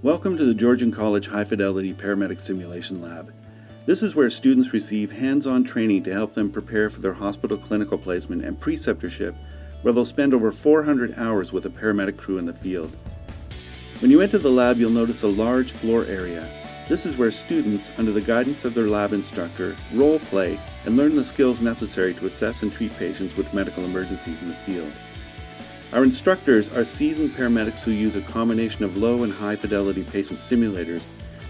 Welcome to the Georgian College High Fidelity Paramedic Simulation Lab. This is where students receive hands-on training to help them prepare for their hospital clinical placement and preceptorship, where they'll spend over 400 hours with a paramedic crew in the field. When you enter the lab, you'll notice a large floor area. This is where students, under the guidance of their lab instructor, role play and learn the skills necessary to assess and treat patients with medical emergencies in the field. Our instructors are seasoned paramedics who use a combination of low and high fidelity patient simulators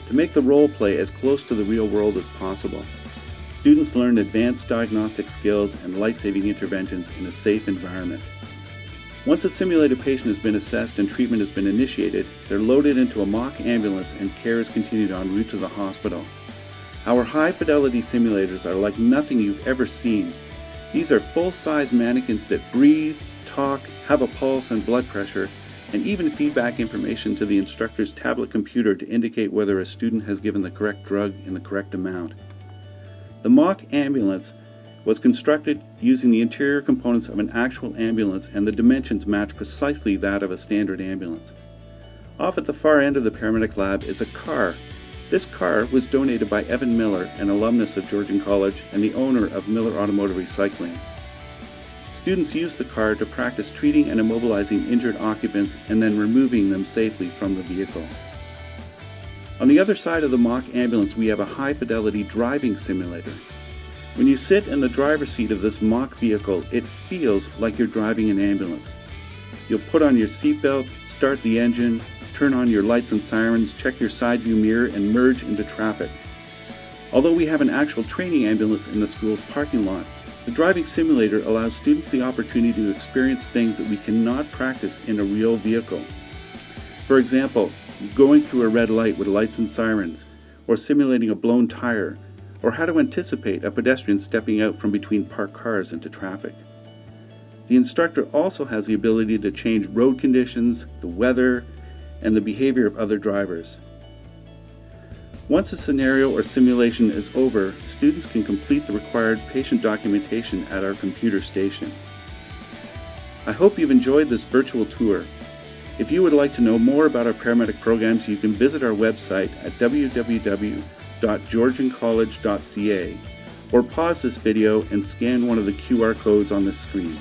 to make the role play as close to the real world as possible. Students learn advanced diagnostic skills and life-saving interventions in a safe environment. Once a simulated patient has been assessed and treatment has been initiated, they're loaded into a mock ambulance and care is continued en route to the hospital. Our high-fidelity simulators are like nothing you've ever seen. These are full-size mannequins that breathe, talk, have a pulse and blood pressure, and even feedback information to the instructor's tablet computer to indicate whether a student has given the correct drug in the correct amount. The mock ambulance was constructed using the interior components of an actual ambulance, and the dimensions match precisely that of a standard ambulance. Off at the far end of the paramedic lab is a car. This car was donated by Evan Miller, an alumnus of Georgian College and the owner of Miller Automotive Recycling. Students use the car to practice treating and immobilizing injured occupants and then removing them safely from the vehicle. On the other side of the mock ambulance, we have a high-fidelity driving simulator. When you sit in the driver's seat of this mock vehicle, it feels like you're driving an ambulance. You'll put on your seatbelt, start the engine, turn on your lights and sirens, check your side view mirror, and merge into traffic. Although we have an actual training ambulance in the school's parking lot, the driving simulator allows students the opportunity to experience things that we cannot practice in a real vehicle. For example, going through a red light with lights and sirens, or simulating a blown tire, or how to anticipate a pedestrian stepping out from between parked cars into traffic. The instructor also has the ability to change road conditions, the weather, and the behavior of other drivers. Once a scenario or simulation is over, students can complete the required patient documentation at our computer station. I hope you've enjoyed this virtual tour. If you would like to know more about our paramedic programs, you can visit our website at www.georgiancollege.ca or pause this video and scan one of the QR codes on the screen.